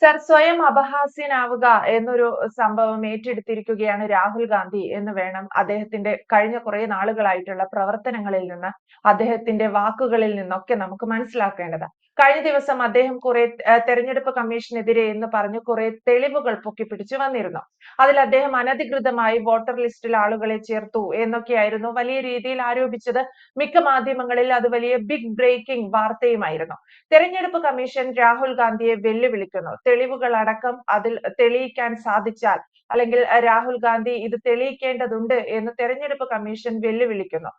Sir, സ്വയം അപഹാസ്യനാവുക എന്നൊരു സംഭവം ഏറ്റെടുത്തിരിക്കുകയാണ് രാഹുൽ ഗാന്ധി എന്ന് വേണം അദ്ദേഹത്തിന്റെ കഴിഞ്ഞ കുറെ നാളുകളായിട്ടുള്ള പ്രവർത്തനങ്ങളിൽ നിന്ന്, അദ്ദേഹത്തിന്റെ വാക്കുകളിൽ നിന്നൊക്കെ നമുക്ക് മനസ്സിലാക്കേണ്ടത്. കഴിഞ്ഞ ദിവസം അദ്ദേഹം കുറെ തെരഞ്ഞെടുപ്പ് കമ്മീഷനെതിരെ എന്ന് പറഞ്ഞ് കുറെ തെളിവുകൾ പൊക്കിപ്പിടിച്ചു വന്നിരുന്നു. അതിൽ അദ്ദേഹം അനധികൃതമായി വോട്ടർ ലിസ്റ്റിൽ ആളുകളെ ചേർത്തു എന്നൊക്കെയായിരുന്നു വലിയ രീതിയിൽ ആരോപിച്ചത്. മിക്ക മാധ്യമങ്ങളിൽ അത് വലിയ ബിഗ് ബ്രേക്കിംഗ് വാർത്തയുമായിരുന്നു. തെരഞ്ഞെടുപ്പ് കമ്മീഷൻ രാഹുൽ ഗാന്ധിയെ വെല്ലുവിളിക്കുന്നു. തെളിവുകളടക്കം അതിൽ തെളിയിക്കാൻ സാധിച്ചാൽ, അല്ലെങ്കിൽ രാഹുൽ ഗാന്ധി ഇത് തെളിയിക്കേണ്ടതുണ്ട് എന്ന് തെരഞ്ഞെടുപ്പ് കമ്മീഷൻ വെല്ലുവിളിക്കുന്നു.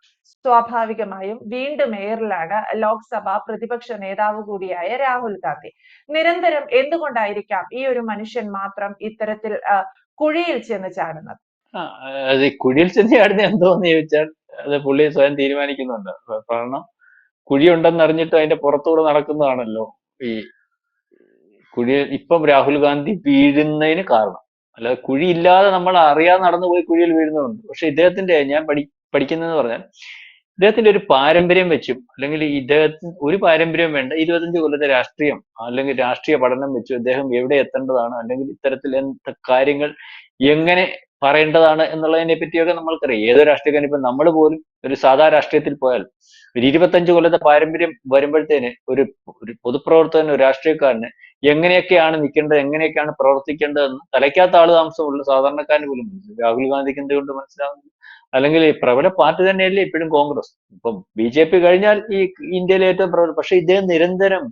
സ്വാഭാവികമായും വീണ്ടും എയറിലാണ് ലോക്സഭാ പ്രതിപക്ഷ നേതാവ് കൂടിയായ രാഹുൽ ഗാന്ധി. നിരന്തരം എന്തുകൊണ്ടായിരിക്കാം ഈ ഒരു മനുഷ്യൻ മാത്രം ഇത്തരത്തിൽ കുഴിയിൽ ചെന്ന് ചാടുന്നത്? അത് കുഴിയിൽ ചെന്ന് ചാടുന്ന എന്തോന്ന് ചോദിച്ചാൽ അത് പുള്ളി സ്വയം തീരുമാനിക്കുന്നുണ്ട്. കാരണം കുഴിയുണ്ടെന്ന് അറിഞ്ഞിട്ട് അതിന്റെ പുറത്തൂടെ നടക്കുന്നതാണല്ലോ ഈ ഇപ്പം രാഹുൽ ഗാന്ധി വീഴുന്നതിന് കാരണം. അല്ലാതെ കുഴിയില്ലാതെ നമ്മൾ അറിയാതെ നടന്നുപോയി കുഴിയിൽ വീഴുന്നതുണ്ട്. പക്ഷെ ഇദ്ദേഹത്തിന്റെ ഞാൻ പഠിക്കുന്നതെന്ന് പറഞ്ഞാൽ ഇദ്ദേഹത്തിന്റെ ഒരു പാരമ്പര്യം വെച്ചും, അല്ലെങ്കിൽ ഇദ്ദേഹത്തിന് ഒരു പാരമ്പര്യം വേണ്ട, 25 കൊല്ലത്തെ രാഷ്ട്രീയം അല്ലെങ്കിൽ രാഷ്ട്രീയ പഠനം വെച്ചും ഇദ്ദേഹം എവിടെ എത്തേണ്ടതാണ്, അല്ലെങ്കിൽ ഇത്തരത്തിൽ കാര്യങ്ങൾ എങ്ങനെ പറയേണ്ടതാണ് എന്നുള്ളതിനെ പറ്റിയൊക്കെ നമ്മൾക്കറിയാം. ഏതോ രാഷ്ട്രീയക്കാരൻ, ഇപ്പൊ നമ്മൾ പോലും ഒരു സാധാ രാഷ്ട്രീയത്തിൽ പോയാൽ ഒരു 25 കൊല്ലത്തെ പാരമ്പര്യം വരുമ്പോഴത്തേന് ഒരു പൊതുപ്രവർത്തകന്, ഒരു രാഷ്ട്രീയക്കാരന് എങ്ങനെയൊക്കെയാണ് നിൽക്കേണ്ടത്, എങ്ങനെയൊക്കെയാണ് പ്രവർത്തിക്കേണ്ടതെന്ന് തലയ്ക്കകത്ത് ആള് താമസമുള്ള സാധാരണക്കാരന് പോലും മനസ്സിലാവും. രാഹുൽ ഗാന്ധിക്ക് എന്തുകൊണ്ട് മനസ്സിലാവുന്നില്ല? അല്ലെങ്കിൽ ഈ പ്രബല പാർട്ടി തന്നെയല്ലേ ഇപ്പോഴും കോൺഗ്രസ്. ഇപ്പം BJP കഴിഞ്ഞാൽ ഈ ഇന്ത്യയിലെ ഏറ്റവും പ്രബല. പക്ഷെ ഇദ്ദേഹം നിരന്തരം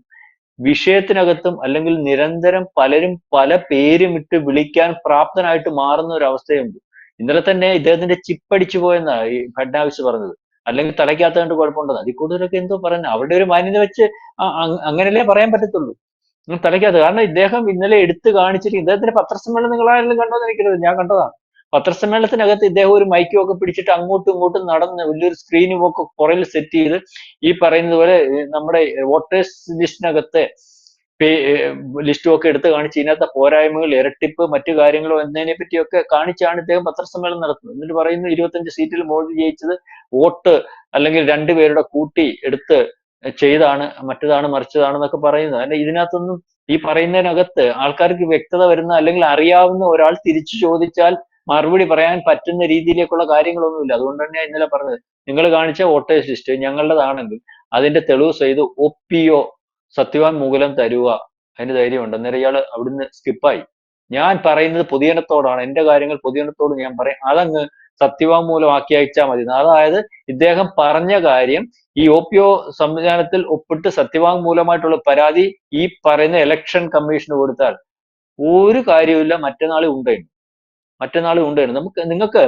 വിഷയത്തിനകത്തും, അല്ലെങ്കിൽ നിരന്തരം പലരും പല പേരും ഇട്ട് വിളിക്കാൻ പ്രാപ്തനായിട്ട് മാറുന്ന ഒരു അവസ്ഥയുണ്ട്. ഇന്നലെ തന്നെ ഇദ്ദേഹത്തിന്റെ ചിപ്പ് അടിച്ചു പോയെന്നാ ഈ ഫഡ്നാവിസ് പറഞ്ഞത്. അല്ലെങ്കിൽ തലയ്ക്കകത്ത് കണ്ട് കുഴപ്പമുണ്ടെന്ന്. അതിൽ കൂടുതലൊക്കെ എന്തോ പറയുന്നത്. അവിടെ ഒരു മാന്യത വെച്ച് അങ്ങനെയല്ലേ പറയാൻ പറ്റത്തുള്ളൂ. തലയ്ക്കകത്ത്. കാരണം ഇദ്ദേഹം ഇന്നലെ എടുത്തു കാണിച്ചിട്ട് ഇദ്ദേഹത്തിന്റെ പത്രസമ്മേളനം നിങ്ങളാരെങ്കിലും കണ്ടോന്ന് എനിക്കറിയില്ല, ഞാൻ കണ്ടതാണ്. പത്രസമ്മേളനത്തിനകത്ത് ഇദ്ദേഹം ഒരു മൈക്കും ഒക്കെ പിടിച്ചിട്ട് അങ്ങോട്ടും ഇങ്ങോട്ടും നടന്ന് വലിയൊരു സ്ക്രീനും ഒക്കെ പുറകിൽ സെറ്റ് ചെയ്ത് ഈ പറയുന്നത് പോലെ നമ്മുടെ വോട്ടേഴ്സ് ലിസ്റ്റിനകത്തെ ലിസ്റ്റും ഒക്കെ എടുത്ത് കാണിച്ച് ഇതിനകത്തെ പോരായ്മകൾ, ഇരട്ടിപ്പ്, മറ്റു കാര്യങ്ങളോ എന്നതിനെ പറ്റിയൊക്കെ കാണിച്ചാണ് ഇദ്ദേഹം പത്രസമ്മേളനം നടത്തുന്നത്. എന്നിട്ട് പറയുന്നു 25 സീറ്റിൽ മോദി ജയിച്ചത് വോട്ട് അല്ലെങ്കിൽ രണ്ടുപേരുടെ കൂട്ടി എടുത്ത് ചെയ്താണ്, മറ്റതാണ്, മറിച്ചതാണെന്നൊക്കെ പറയുന്നത്. അല്ല, ഇതിനകത്തൊന്നും ഈ പറയുന്നതിനകത്ത് ആൾക്കാർക്ക് വ്യക്തത വരുന്ന, അല്ലെങ്കിൽ അറിയാവുന്ന ഒരാൾ തിരിച്ചു ചോദിച്ചാൽ മറുപടി പറയാൻ പറ്റുന്ന രീതിയിലേക്കുള്ള കാര്യങ്ങളൊന്നുമില്ല. അതുകൊണ്ട് തന്നെയാണ് ഇന്നലെ പറഞ്ഞത്, നിങ്ങൾ കാണിച്ച വോട്ടേഴ്സ് ലിസ്റ്റ് ഞങ്ങളുടേതാണെങ്കിൽ അതിന്റെ തെളിവ് ചെയ്ത് ഒപ്പിയോ സത്യവാങ്മൂലം തരുക, അതിന് ധൈര്യമുണ്ട്. അന്നേരം ഇയാള് അവിടുന്ന് സ്കിപ്പായി. ഞാൻ പറയുന്നത് പൊതുജനത്തോടാണ്, എന്റെ കാര്യങ്ങൾ പൊതുജനത്തോട് ഞാൻ പറയും, അതങ്ങ് സത്യവാങ്മൂലം ആക്കി അയച്ചാൽ മതി. അതായത് ഇദ്ദേഹം പറഞ്ഞ കാര്യം ഈ OPO സംവിധാനത്തിൽ ഒപ്പിട്ട് സത്യവാങ്മൂലമായിട്ടുള്ള പരാതി ഈ പറയുന്ന ഇലക്ഷൻ കമ്മീഷന് കൊടുത്താൽ ഒരു കാര്യവുമില്ല. മറ്റന്നാൾ ഉണ്ട്. നിങ്ങൾക്ക്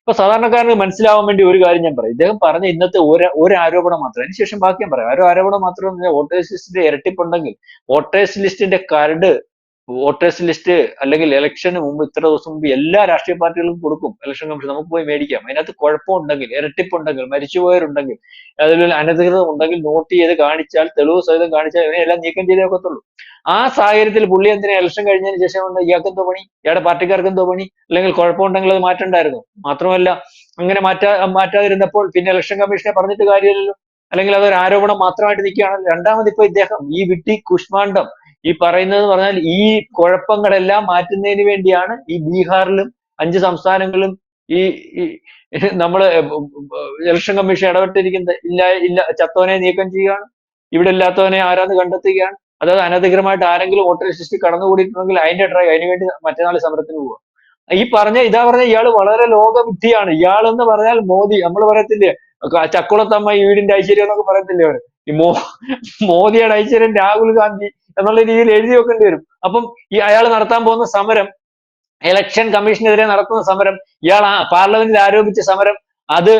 ഇപ്പൊ സാധാരണക്കാരന് മനസ്സിലാവാൻ വേണ്ടി ഒരു കാര്യം ഞാൻ പറയും. ഇദ്ദേഹം പറഞ്ഞ ഇന്നത്തെ ഒരു ആരോപണം മാത്രം, അതിനുശേഷം ബാക്കി ഞാൻ പറയാം. ഒരു ആരോപണം മാത്രം, വോട്ടേഴ്സ് ലിസ്റ്റിന്റെ ഇരട്ടിപ്പുണ്ടെങ്കിൽ വോട്ടേഴ്സ് ലിസ്റ്റിന്റെ കരട്, വോട്ടേഴ്സ് ലിസ്റ്റ് അല്ലെങ്കിൽ ഇലക്ഷന് മുമ്പ് ഇത്ര ദിവസം മുമ്പ് എല്ലാ രാഷ്ട്രീയ പാർട്ടികൾക്കും കൊടുക്കും ഇലക്ഷൻ കമ്മീഷൻ, നമുക്ക് പോയി മേടിക്കാം. അതിനകത്ത് കുഴപ്പമുണ്ടെങ്കിൽ, ഇരട്ടിപ്പുണ്ടെങ്കിൽ, മരിച്ചുപോയവരുണ്ടെങ്കിൽ, അതിൽ അനധികൃതം ഉണ്ടെങ്കിൽ നോട്ട് ചെയ്ത് കാണിച്ചാൽ, തെളിവ് സഹിതം കാണിച്ചാൽ ഇവനെല്ലാം നീക്കം ചെയ്തേ ഒക്കത്തുള്ളൂ. ആ സാഹചര്യത്തിൽ പുള്ളി എന്തിനാ ഇലക്ഷൻ കഴിഞ്ഞതിന് ശേഷം ഇയാൾക്ക് എന്തോ പണി, ഇയാളുടെ പാർട്ടിക്കാർക്ക് എന്തോ പണി? അല്ലെങ്കിൽ കുഴപ്പമുണ്ടെങ്കിൽ അത് മാറ്റണ്ടായിരുന്നു. മാത്രമല്ല, അങ്ങനെ മാറ്റാതിരുന്നപ്പോൾ പിന്നെ ഇലക്ഷൻ കമ്മീഷനെ പറഞ്ഞിട്ട് കാര്യമില്ലല്ലോ. അല്ലെങ്കിൽ അതൊരു ആരോപണം മാത്രമായിട്ട് നിൽക്കുകയാണല്ലോ. രണ്ടാമത് ഇപ്പൊ ഇദ്ദേഹം ഈ വിട്ടി കുഷ്മാണ്ഡം ഈ പറയുന്നത് പറഞ്ഞാൽ ഈ കുഴപ്പങ്ങളെല്ലാം മാറ്റുന്നതിന് വേണ്ടിയാണ് ഈ ബീഹാറിലും 5 സംസ്ഥാനങ്ങളിലും ഈ നമ്മള് ഇലക്ഷൻ കമ്മീഷൻ ഇടപെട്ടിരിക്കുന്നത്. ഇല്ല ചത്തോനെ നീക്കം ചെയ്യുകയാണ്, ഇവിടെ ഇല്ലാത്തവനെ ആരാന്ന് കണ്ടെത്തുകയാണ്. അതായത് അനധികൃതമായിട്ട് ആരെങ്കിലും വോട്ടർ ലിസ്റ്റിൽ കടന്നുകൂടിയിട്ടുണ്ടെങ്കിൽ അതിന്റെ ട്രൈ, അതിനുവേണ്ടി മറ്റന്നാൾ സമരത്തിന് പോവുക. ഇതാ പറഞ്ഞ ഇയാള് വളരെ ലോകബുദ്ധിയാണ്. ഇയാളെന്ന് പറഞ്ഞാൽ മോദി, നമ്മൾ പറയത്തില്ലേ ചക്കുളത്തമ്മ ഈ വീടിന്റെ ഐശ്വര്യം എന്നൊക്കെ പറയത്തില്ലേ അവര്, ഈ മോദിയുടെ ഐശ്വര്യം രാഹുൽ ഗാന്ധി എന്നുള്ള രീതിയിൽ എഴുതി വെക്കേണ്ടി വരും. അപ്പം ഈ അയാൾ നടത്താൻ പോകുന്ന സമരം, ഇലക്ഷൻ കമ്മീഷനെതിരെ നടത്തുന്ന സമരം, ഇയാൾ പാർലമെന്റിൽ ആരോപിച്ച സമരം, അത്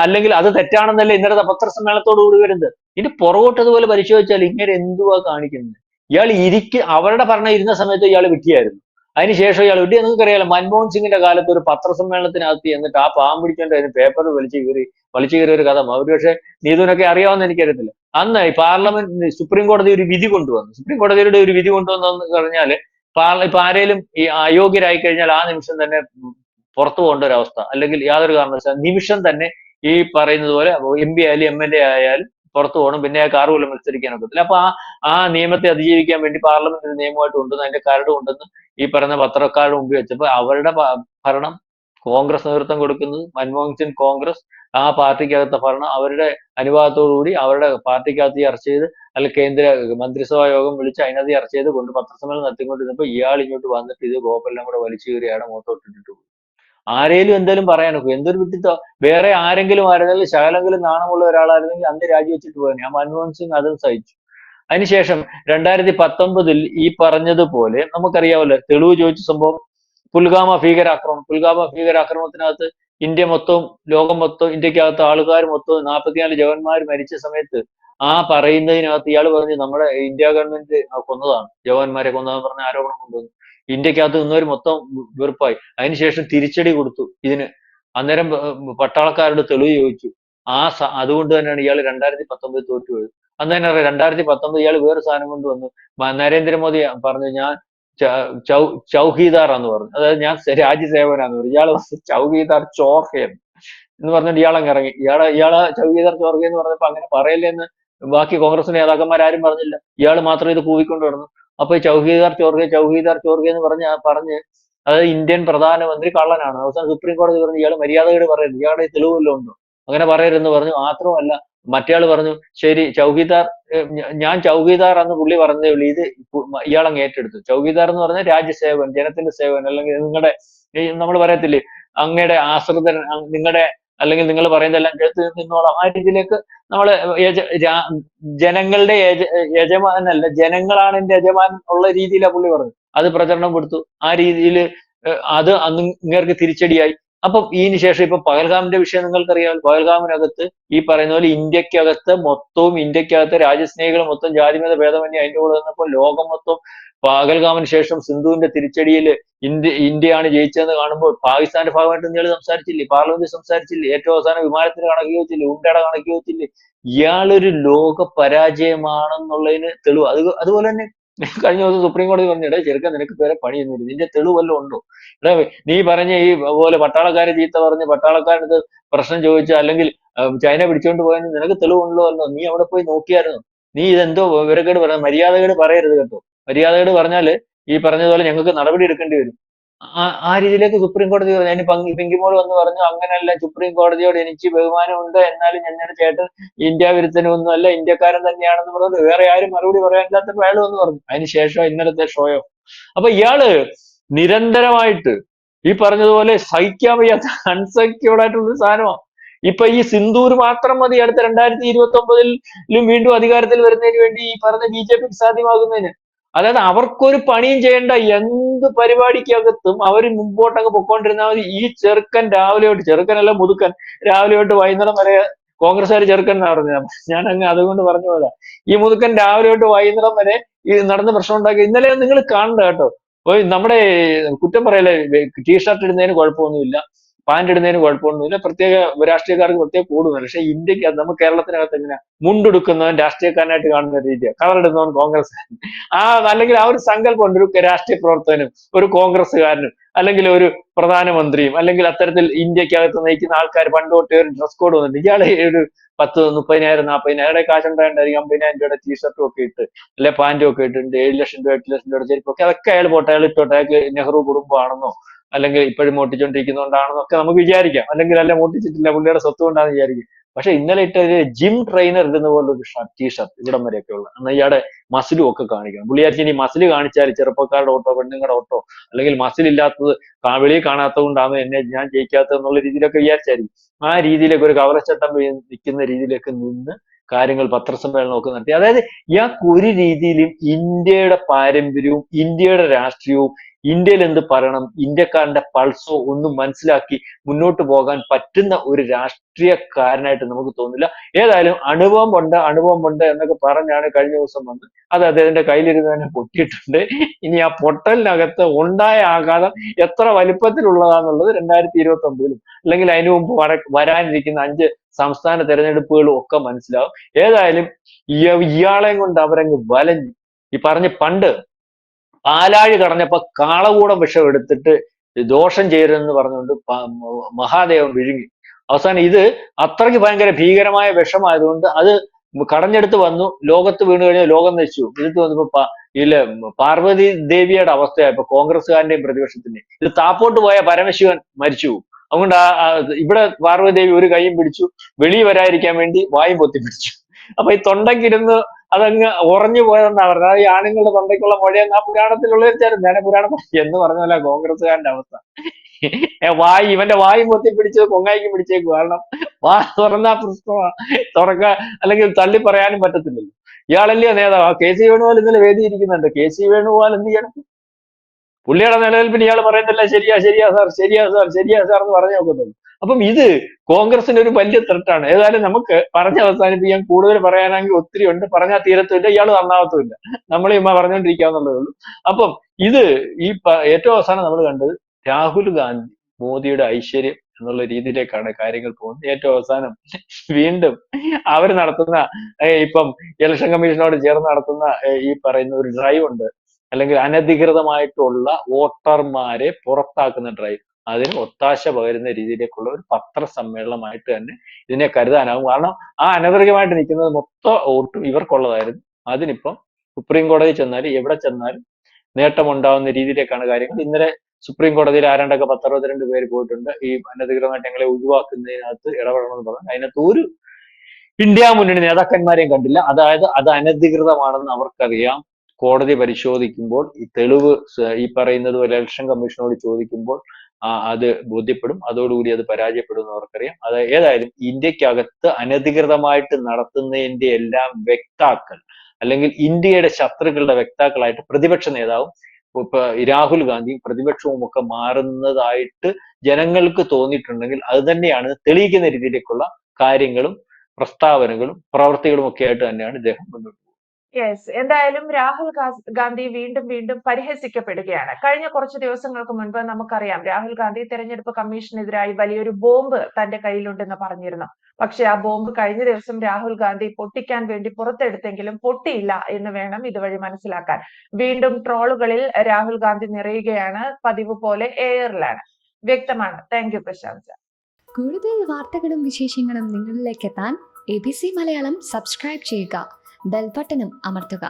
അല്ലെങ്കിൽ അത് തെറ്റാണെന്നല്ലേ ഇന്നലത്തെ പത്രസമ്മേളനത്തോട് കൂടി വരുന്നത്. ഇനി പുറകോട്ട് അതുപോലെ പരിശോധിച്ചാൽ ഇങ്ങനെ എന്തുവാ കാണിക്കുന്നത്? ഇയാൾ അവരുടെ ഭരണം ഇരുന്ന സമയത്ത് ഇയാൾ വിട്ടിയായിരുന്നു. അതിനുശേഷം ഇയാൾ വിട്ടിയ, നിങ്ങൾക്കറിയാലോ മൻമോഹൻ സിംഗിന്റെ കാലത്ത് ഒരു പത്രസമ്മേളനത്തിനകത്ത് എന്നിട്ട് ആ പാവം പിടിച്ചോണ്ട് അതിന് പേപ്പറിൽ വലിച്ചു കയറിയ ഒരു കഥ അവർ, പക്ഷെ നീതുവിനൊക്കെ അറിയാവുന്ന എനിക്കറിയത്തില്ല. അന്ന് ഈ പാർലമെന്റ് സുപ്രീം കോടതി ഒരു വിധി കൊണ്ടുവന്നു. സുപ്രീം കോടതിയുടെ ഒരു വിധി കൊണ്ടുവന്നെന്ന് പറഞ്ഞാല് ഇപ്പൊ ആരേലും ഈ അയോഗ്യരായി കഴിഞ്ഞാൽ ആ നിമിഷം തന്നെ പുറത്തു പോകേണ്ട ഒരു അവസ്ഥ, അല്ലെങ്കിൽ യാതൊരു കാരണവശാലും നിമിഷം തന്നെ ഈ പറയുന്നത് പോലെ MP ആയാലും MLA ആയാലും പുറത്തു പോകണം, പിന്നെ അയാൾക്ക് 6 കൊല്ലം മത്സരിക്കാൻ ഒക്കത്തില്ല. അപ്പൊ ആ നിയമത്തെ അതിജീവിക്കാൻ വേണ്ടി പാർലമെന്റ് ഒരു നിയമമായിട്ട് കൊണ്ടുവന്ന് അതിന്റെ കരട് കൊണ്ടുവന്ന് ഈ പറയുന്ന പത്രക്കാരുടെ മുമ്പിൽ വെച്ചപ്പോ അവരുടെ ഭരണം കോൺഗ്രസ് നേതൃത്വം കൊടുക്കുന്നത്, മൻമോഹൻ സിംഗ് കോൺഗ്രസ്, ആ പാർട്ടിക്കകത്തെ ഭരണം അവരുടെ അനുവാദത്തോടുകൂടി അവരുടെ പാർട്ടിക്കകത്ത് ചർച്ച ചെയ്ത്, അല്ലെങ്കിൽ കേന്ദ്ര മന്ത്രിസഭാ യോഗം വിളിച്ച് അതിനകത്ത് ചർച്ച ചെയ്ത് കൊണ്ട് പത്രസമ്മേളനം നടത്തിക്കൊണ്ടിരുന്നപ്പോ ഇയാൾ ഇങ്ങോട്ട് വന്നിട്ട് ഇത് ഗോപ്പെല്ലാം കൂടെ വലിച്ചു കയറി അയാളുടെ മുഖത്തോട്ടിട്ടിട്ട് പോയി. ആരേലും എന്തെങ്കിലും പറയാനൊക്കെ, എന്തൊരു വിട്ടിത്തോ. വേറെ ആരെങ്കിലും ആയിരുന്നെങ്കിൽ, ശകലെങ്കിലും നാണമുള്ള ഒരാളായിരുന്നെങ്കിൽ അന്ന് രാജിവെച്ചിട്ട് പോകാൻ. ആ മൻമോഹൻ സിംഗ് അതും സഹിച്ചു. അതിനുശേഷം 2019 ഈ പറഞ്ഞതുപോലെ നമുക്കറിയാമല്ലോ, തെളിവ് ചോദിച്ച സംഭവം പുൽഗാമ ഭീകരാക്രമണം. പുൽഗാമ ഭീകരാക്രമണത്തിനകത്ത് ഇന്ത്യ മൊത്തവും, ലോകം മൊത്തവും, ഇന്ത്യക്കകത്ത് ആൾക്കാർ മൊത്തവും 44 ജവാന്മാർ മരിച്ച സമയത്ത് ആ പറയുന്നതിനകത്ത് ഇയാൾ പറഞ്ഞു നമ്മുടെ ഇന്ത്യ ഗവൺമെന്റ് കൊന്നതാണ്, ജവാന്മാരെ കൊന്നതെന്ന് പറഞ്ഞ ആരോപണം കൊണ്ടുവന്നു. ഇന്ത്യക്കകത്ത് നിന്നവർ മൊത്തം വെറുപ്പായി. അതിനുശേഷം തിരിച്ചടി കൊടുത്തു ഇതിന്. അന്നേരം പട്ടാളക്കാരോട് തെളിവ് ചോദിച്ചു. അതുകൊണ്ട് തന്നെയാണ് ഇയാൾ 2019 തോറ്റുപോയത്. അന്ന് തന്നെ അറിയാം 2019 ഇയാൾ വേറെ സാധനം കൊണ്ടുവന്നു. നരേന്ദ്രമോദി പറഞ്ഞു ഞാൻ ചൗക്കീദാറാന്ന് പറഞ്ഞു. അതായത് ഞാൻ രാജ്യസേവനാന്ന് പറഞ്ഞു. ഇയാള് ചൗക്കീദാർ ചോർക്കയെന്ന് എന്ന് പറഞ്ഞിട്ട് ഇയാളങ്ങ് ഇറങ്ങി. ഇയാളെ ചൗക്കീദാർ ചോർക്ക എന്ന് പറഞ്ഞപ്പോ അങ്ങനെ പറയല്ലേ എന്ന് ബാക്കി കോൺഗ്രസ് നേതാക്കന്മാരും പറഞ്ഞില്ല. ഇയാൾ മാത്രം ഇത് കൂവിക്കൊണ്ട് നടന്നു. അപ്പൊ ഈ ചൗക്കീദാർ ചോർക്ക എന്ന് പറഞ്ഞ് അതായത് ഇന്ത്യൻ പ്രധാനമന്ത്രി കള്ളനാണ്. അവസാനം സുപ്രീം കോടതി പറഞ്ഞു ഇയാൾ മര്യാദയോട് പറയരുത്, ഇയാളുടെ തെളിവ് വല്ലതും ഉണ്ടോ, അങ്ങനെ പറയരുതെന്ന് പറഞ്ഞു. മാത്രമല്ല മറ്റേയാൾ പറഞ്ഞു ശരി ചൗക്കീദാർ, ഞാൻ ചൗക്കീദാർ എന്ന് പുള്ളി പറഞ്ഞതേ ഉള്ളൂ, ഇത് ഇയാളങ്ങ് ഏറ്റെടുത്തു. ചൗക്കീദാർ എന്ന് പറഞ്ഞാൽ രാജ്യസേവൻ, ജനത്തിന്റെ സേവൻ, അല്ലെങ്കിൽ നിങ്ങളുടെ നമ്മൾ പറയത്തില്ലേ അങ്ങയുടെ ആശ്രിതൻ, നിങ്ങളുടെ അല്ലെങ്കിൽ നിങ്ങൾ പറയുന്നതെല്ലാം കേട്ട് നിന്നോളാം, ആ രീതിയിലേക്ക് നമ്മള് ജനങ്ങളുടെ യജമാനല്ല, ജനങ്ങളാണ് എന്റെ യജമാൻ ഉള്ള രീതിയിലാണ് പുള്ളി പറഞ്ഞത്. അത് പ്രചരണം കൊടുത്തു. ആ രീതിയിൽ അത് അന്ന് ഇങ്ങേർക്ക് തിരിച്ചടിയായി. അപ്പം ഇതിന് ശേഷം ഇപ്പൊ പഹൽഗാമിന്റെ വിഷയം നിങ്ങൾക്കറിയാം. പഹൽഗാമിനകത്ത് ഈ പറയുന്ന പോലെ ഇന്ത്യക്കകത്ത് രാജ്യസ്നേഹികൾ മൊത്തം ജാതിമത ഭേദമന്യേ അതിന്റെ കൂടെ വന്നപ്പോൾ ലോകം മൊത്തം പഹൽഗാമിന് ശേഷം സിന്ധുവിന്റെ തിരിച്ചടിയിൽ ഇന്ത്യയാണ് ജയിച്ചതെന്ന് കാണുമ്പോൾ പാകിസ്ഥാന്റെ ഭാഗമായിട്ട് ഇയാൾ സംസാരിച്ചില്ലേ, പാർലമെന്റിൽ സംസാരിച്ചില്ലേ, ഏറ്റവും അവസാനം വിമാനത്തിന് കണക്ക് ചോദിച്ചില്ലേ, ഉണ്ടയുടെ കണക്ക് ചോദിച്ചില്ലേ. ഇയാളൊരു ലോക പരാജയമാണെന്നുള്ളതിന് തെളിവ്. അതുപോലെ തന്നെ കഴിഞ്ഞ ദിവസം സുപ്രീം കോടതി പറഞ്ഞിടേ ചെറുക്കൻ നിനക്ക് വേറെ പണിയൊന്നുമില്ല, നിന്റെ തെളിവ് വല്ലതും ഉണ്ടോ? എടാ നീ പറഞ്ഞ ഈ പോലെ പട്ടാളക്കാരെ ചീത്ത പറഞ്ഞ് പട്ടാളക്കാരത് പ്രശ്നം ചോദിച്ച, അല്ലെങ്കിൽ ചൈന പിടിച്ചോണ്ട് പോയെന്ന് നിനക്ക് തെളിവുണ്ടോ അല്ലോ? നീ അവിടെ പോയി നോക്കിയായിരുന്നു? നീ ഇതെന്തോ വിവരക്കേട് പറയാം, മര്യാദകേട് പറയരുത് കേട്ടോ. മര്യാദകേട് പറഞ്ഞാല് ഈ പറഞ്ഞതുപോലെ ഞങ്ങൾക്ക് നടപടി എടുക്കേണ്ടി വരും. ആ രീതിയിലേക്ക് സുപ്രീം കോടതി പറഞ്ഞു. അതിന് പിങ്കിമോൾ വന്ന് പറഞ്ഞു അങ്ങനെയല്ല, സുപ്രീം കോടതിയോട് എനിക്ക് ബഹുമാനമുണ്ട്, എന്നാലും ഞങ്ങളുടെ ചേട്ടൻ ഇന്ത്യ വിരുദ്ധനൊന്നും അല്ല, ഇന്ത്യക്കാരൻ തന്നെയാണെന്ന് പറഞ്ഞു. വേറെ ആരും മറുപടി പറയാനില്ലാത്തപ്പോൾ അയാൾ വന്ന് പറഞ്ഞു. അതിനുശേഷം ഇന്നലത്തെ ഷോയോ. അപ്പൊ ഇയാള് നിരന്തരമായിട്ട് ഈ പറഞ്ഞതുപോലെ സഹിക്കാൻ വയ്യാത്ത അൺസെക്യൂർഡ് ആയിട്ടുള്ള സാധനമാണ്. ഇപ്പൊ ഈ സിന്ദൂർ മാത്രം മതി അടുത്ത 2029 വീണ്ടും അധികാരത്തിൽ വരുന്നതിന് വേണ്ടി ഈ പറഞ്ഞ BJP സാധ്യമാകുന്നതിന്. അതായത് അവർക്കൊരു പണിയും ചെയ്യേണ്ട, എന്ത് പരിപാടിക്കകത്തും അവർ മുമ്പോട്ടങ്ങ് പൊക്കോണ്ടിരുന്നാൽ മതി. ഈ ചെറുക്കൻ രാവിലെ തൊട്ട്, ചെറുക്കനല്ല മുതുക്കൻ, രാവിലെ തൊട്ട് വൈകുന്നേരം വരെ കോൺഗ്രസ്സുകാർ ചെറുക്കൻ എന്നാ പറഞ്ഞത്, ഞാൻ അങ്ങ് അതുകൊണ്ട് പറഞ്ഞു പോയതാ. ഈ മുതുക്കൻ രാവിലെ തൊട്ട് വൈകുന്നേരം വരെ ഈ നടന്ന് പ്രശ്നം ഉണ്ടാക്കി. ഇന്നലെ നിങ്ങൾ കാണണ്ട കേട്ടോ. നമ്മുടെ കുറ്റം പറയല്ലേ, ടീഷർട്ട് ഇടുന്നതിന് കുഴപ്പമൊന്നുമില്ല, പാന്റ് ഇടുന്നതിന് കുഴപ്പമൊന്നുമില്ല, പ്രത്യേക രാഷ്ട്രീയക്കാർക്ക് പ്രത്യേക കൂടുന്നില്ല. പക്ഷെ ഇന്ത്യക്ക് നമുക്ക് കേരളത്തിനകത്ത് എങ്ങനെ മുണ്ടെടുക്കുന്നവൻ രാഷ്ട്രീയക്കാരനായിട്ട് കാണുന്ന രീതിയാണ്, കളർ ഇടുന്നവൻ കോൺഗ്രസ്, അല്ലെങ്കിൽ ആ ഒരു സങ്കല്പം ഉണ്ട്. ഒരു രാഷ്ട്രീയ പ്രവർത്തകനും ഒരു കോൺഗ്രസ്സുകാരനും അല്ലെങ്കിൽ ഒരു പ്രധാനമന്ത്രിയും അല്ലെങ്കിൽ അത്തരത്തിൽ ഇന്ത്യക്കകത്ത് നയിക്കുന്ന ആൾക്കാർ പണ്ട് തൊട്ടേ ഒരു ഡ്രസ് കോഡ് വന്നിട്ട് ഇയാളെ ഒരു 10, 30,000, 40,000 കാശുണ്ടായിട്ടുണ്ടായിരിക്കും, 50,000 രൂപയുടെ ടീഷർട്ടും ഒക്കെ ഇട്ട് അല്ലെ പാന്റും ഒക്കെ ഇട്ടിട്ടുണ്ട്, 7 ലക്ഷം രൂപ 8 ലക്ഷം രൂപയുടെ ചെരുപ്പൊക്കെ, അതൊക്കെ അയാൾ പോട്ടെ, അയാൾ ഇട്ടോട്ടെ, അയാൾക്ക് നെഹ്റു കുടുംബമാണെന്നോ അല്ലെങ്കിൽ ഇപ്പോഴും മോട്ടിച്ചോണ്ടിരിക്കുന്നതുകൊണ്ടാണെന്നോ ഒക്കെ നമുക്ക് വിചാരിക്കാം, അല്ലെങ്കിൽ അല്ല മോട്ടിച്ചിട്ടില്ല പുള്ളിയുടെ സ്വത്ത് കൊണ്ടാണെന്ന് വിചാരിക്കും. പക്ഷെ ഇന്നലെ ഇട്ട ഒരു ജിം ട്രെയിനർ ഇടുന്ന പോലെ ഒരു ടീഷർട്ട് ഇവിടം വരെയൊക്കെ ഉള്ള, എന്നാൽ ഇയാളുടെ മസിലും ഒക്കെ കാണിക്കണം. പുള്ളി വിചാരിച്ചു ഇനി മസിൽ കാണിച്ചാൽ ചെറുപ്പക്കാരുടെ ഓട്ടോ, പെണ്ണുങ്ങളുടെ ഓട്ടോ, അല്ലെങ്കിൽ മസിൽ ഇല്ലാത്തത് വെളിയിൽ കാണാത്തത് കൊണ്ടാണ് ഞാൻ ജയിക്കാത്തത് എന്നുള്ള രീതിയിലൊക്കെ വിചാരിച്ചായിരിക്കും. ആ രീതിയിലേക്ക് ഒരു കവറച്ചട്ടം നിൽക്കുന്ന രീതിയിലേക്ക് നിന്ന് കാര്യങ്ങൾ പത്രസമ്മേളനമൊക്കെ നടത്തി. അതായത് ഇയാൾക്ക് ഒരു രീതിയിലും ഇന്ത്യയുടെ പാരമ്പര്യവും ഇന്ത്യയുടെ രാഷ്ട്രീയവും ഇന്ത്യയിൽ എന്ത് പറയണം, ഇന്ത്യക്കാരന്റെ പൾസോ ഒന്നും മനസ്സിലാക്കി മുന്നോട്ട് പോകാൻ പറ്റുന്ന ഒരു രാഷ്ട്രീയക്കാരനായിട്ട് നമുക്ക് തോന്നില്ല. ഏതായാലും അനുഭവം ഉണ്ട് എന്നൊക്കെ പറഞ്ഞാണ് കഴിഞ്ഞ ദിവസം വന്ന് അത് അദ്ദേഹത്തിന്റെ കയ്യിലിരുന്ന് തന്നെ പൊട്ടിയിട്ടുണ്ട്. ഇനി ആ പൊട്ടലിനകത്ത് ഉണ്ടായ ആഘാതം എത്ര വലിപ്പത്തിലുള്ളതാന്നുള്ളത് 2029 അല്ലെങ്കിൽ അതിനു മുമ്പ് വരാനിരിക്കുന്ന 5 സംസ്ഥാന തെരഞ്ഞെടുപ്പുകളും ഒക്കെ മനസ്സിലാവും. ഏതായാലും ഇയാളെയും കൊണ്ട് അവരങ്ങ് വലഞ്ഞു. ഈ പറഞ്ഞ് പണ്ട് പാലാഴി കടഞ്ഞപ്പോ കാളകൂടം വിഷം എടുത്തിട്ട് ദോഷം ചെയ്യരുതെന്ന് പറഞ്ഞുകൊണ്ട് മഹാദേവൻ വിഴുങ്ങി. അവസാനം ഇത് അത്രയ്ക്ക് ഭയങ്കര ഭീകരമായ വിഷമായതുകൊണ്ട് അത് കടഞ്ഞെടുത്ത് വന്നു, ലോകത്ത് വീണ് കഴിഞ്ഞാൽ ലോകം നശിച്ചു. ഇതിട്ട് വന്നപ്പോ ഇതില് പാർവതി ദേവിയുടെ അവസ്ഥയായപ്പോ കോൺഗ്രസ്സുകാരന്റെയും പ്രതിപക്ഷത്തിന്റെയും ഇത് താപ്പോട്ട് പോയ പരമശിവൻ മരിച്ചു പോകും. അതുകൊണ്ട് ഇവിടെ പാർവതി ദേവി ഒരു കൈയും പിടിച്ചു, വെളിയിൽ വരാതിരിക്കാൻ വേണ്ടി വായും പൊത്തിപ്പിടിച്ചു. അപ്പൊ ഈ തൊണ്ടക്കിരുന്ന് അതങ്ങ് ഉറഞ്ഞു പോയതെന്നാ പറഞ്ഞത്. ഈ ആണുങ്ങളുടെ തൊണ്ടയ്ക്കുള്ള മുഴയെന്ന് ആ പുരാണത്തിലുള്ള ഞാൻ പുരാണം എന്ന് പറഞ്ഞ പോലെ കോൺഗ്രസ്സുകാരന്റെ അവസ്ഥ. ഇവന്റെ വായും പൊത്തിപ്പിടിച്ച് കൊങ്ങായിക്ക് പിടിച്ചേക്കും. കാരണം വാ തുറന്നാ പ്രശ്നമാണ്, തുറക്കാൻ അല്ലെങ്കിൽ തള്ളി പറയാനും പറ്റത്തില്ലല്ലോ. ഇയാളല്ലേ നേതാവ്. ആ കെ സി വേണുഗോപാൽ ഇന്നലെ വേദി ഇരിക്കുന്നുണ്ട്. കെ സി വേണുഗോപാൽ എന്ത് ചെയ്യണം? പുള്ളിയുടെ നിലനിൽപ്പിന് ഇയാൾ പറയുന്നില്ല ശരിയാ ശരിയാ സാർ ശരിയാ സാർ ശരിയാ സാർ എന്ന് പറഞ്ഞു നോക്കുന്നുള്ളൂ. അപ്പം ഇത് കോൺഗ്രസിന്റെ ഒരു വലിയ ത്രെട്ടാണ്. ഏതായാലും നമുക്ക് പറഞ്ഞ് അവസാനിപ്പിക്കാൻ കൂടുതൽ പറയാനാണെങ്കിൽ ഒത്തിരി ഉണ്ട്. പറഞ്ഞാൽ തീരത്തുമില്ല, ഇയാൾ നന്നാവത്തുമില്ല. നമ്മൾ ഇമ്മ പറഞ്ഞുകൊണ്ടിരിക്കാന്നുള്ളതേ ഉള്ളൂ. അപ്പം ഇത് ഏറ്റവും അവസാനം നമ്മൾ കണ്ടത് രാഹുൽ ഗാന്ധി മോദിയുടെ ഐശ്വര്യം എന്നുള്ള രീതിയിലേക്കാണ് കാര്യങ്ങൾ പോകുന്നത്. ഏറ്റവും അവസാനം വീണ്ടും അവർ നടത്തുന്ന ഇപ്പം ഇലക്ഷൻ കമ്മീഷനോട് ചേർന്ന് നടത്തുന്ന ഈ പറയുന്ന ഒരു ഡ്രൈവ് ഉണ്ട്, അല്ലെങ്കിൽ അനധികൃതമായിട്ടുള്ള വോട്ടർമാരെ പുറത്താക്കുന്ന ഡ്രൈവ്, അതിന് ഒത്താശ പകരുന്ന രീതിയിലേക്കുള്ള ഒരു പത്രസമ്മേളനമായിട്ട് തന്നെ ഇതിനെ കരുതാനാവും. കാരണം ആ അനധികൃതമായിട്ട് നിൽക്കുന്നത് മൊത്തം വോട്ടും ഇവർക്കുള്ളതായിരുന്നു. അതിനിപ്പം സുപ്രീം കോടതി ചെന്നാലും എവിടെ ചെന്നാലും നേട്ടമുണ്ടാവുന്ന രീതിയിലേക്കാണ് കാര്യങ്ങൾ. ഇന്നലെ സുപ്രീം കോടതിയിൽ ആരാണ്ടൊക്കെ 10-62 പേര് പോയിട്ടുണ്ട് ഈ അനധികൃതമായിട്ട് ഞങ്ങളെ ഒഴിവാക്കുന്നതിനകത്ത് ഇടപെടണമെന്ന് പറഞ്ഞു. അതിനകത്ത് ഒരു ഇന്ത്യ മുന്നണി നേതാക്കന്മാരെയും കണ്ടില്ല. അതായത് അത് അനധികൃതമാണെന്ന് അവർക്കറിയാം. കോടതി പരിശോധിക്കുമ്പോൾ ഈ തെളിവ് ഈ പറയുന്നത് പോലെ ഇലക്ഷൻ കമ്മീഷനോട് ചോദിക്കുമ്പോൾ അത് ബോധ്യപ്പെടും. അതോടുകൂടി അത് പരാജയപ്പെടും എന്ന് അവർക്കറിയാം. അത് ഏതായാലും ഇന്ത്യക്കകത്ത് അനധികൃതമായിട്ട് നടത്തുന്നതിന്റെ എല്ലാം വ്യക്താക്കൾ, അല്ലെങ്കിൽ ഇന്ത്യയുടെ ശത്രുക്കളുടെ വ്യക്താക്കളായിട്ട് പ്രതിപക്ഷ നേതാവും ഇപ്പൊ രാഹുൽ ഗാന്ധിയും പ്രതിപക്ഷവും ഒക്കെ മാറുന്നതായിട്ട് ജനങ്ങൾക്ക് തോന്നിയിട്ടുണ്ടെങ്കിൽ അത് തന്നെയാണ് തെളിയിക്കുന്ന രീതിയിലേക്കുള്ള കാര്യങ്ങളും പ്രസ്താവനകളും പ്രവർത്തികളും ഒക്കെ ആയിട്ട് തന്നെയാണ് ഇദ്ദേഹം മുന്നോട്ട് പോകുന്നത്. യെസ്, എന്തായാലും രാഹുൽ ഗാന്ധി വീണ്ടും വീണ്ടും പരിഹസിക്കപ്പെടുകയാണ്. കഴിഞ്ഞ കുറച്ച് ദിവസങ്ങൾക്ക് മുൻപ് നമുക്കറിയാം രാഹുൽ ഗാന്ധി തെരഞ്ഞെടുപ്പ് കമ്മീഷനെതിരായി വലിയൊരു ബോംബ് തന്റെ കയ്യിലുണ്ടെന്ന് പറഞ്ഞിരുന്നു. പക്ഷെ ആ ബോംബ് കഴിഞ്ഞ ദിവസം രാഹുൽ ഗാന്ധി പൊട്ടിക്കാൻ വേണ്ടി പുറത്തെടുത്തെങ്കിലും പൊട്ടിയില്ല എന്ന് വേണം ഇതുവഴി മനസ്സിലാക്കാൻ. വീണ്ടും ട്രോളുകളിൽ രാഹുൽ ഗാന്ധി നിറയുകയാണ്. പതിവ് പോലെ എയറിലാണ്. വ്യക്തമാണ്. Thank you Prashanth. കൂടുതൽ വാർത്തകളും വിശേഷങ്ങളും നിങ്ങളിലേക്ക് എത്താൻ ABC മലയാളം സബ്സ്ക്രൈബ് ചെയ്യുക, ബെൽ ബട്ടണും അമർത്തുക.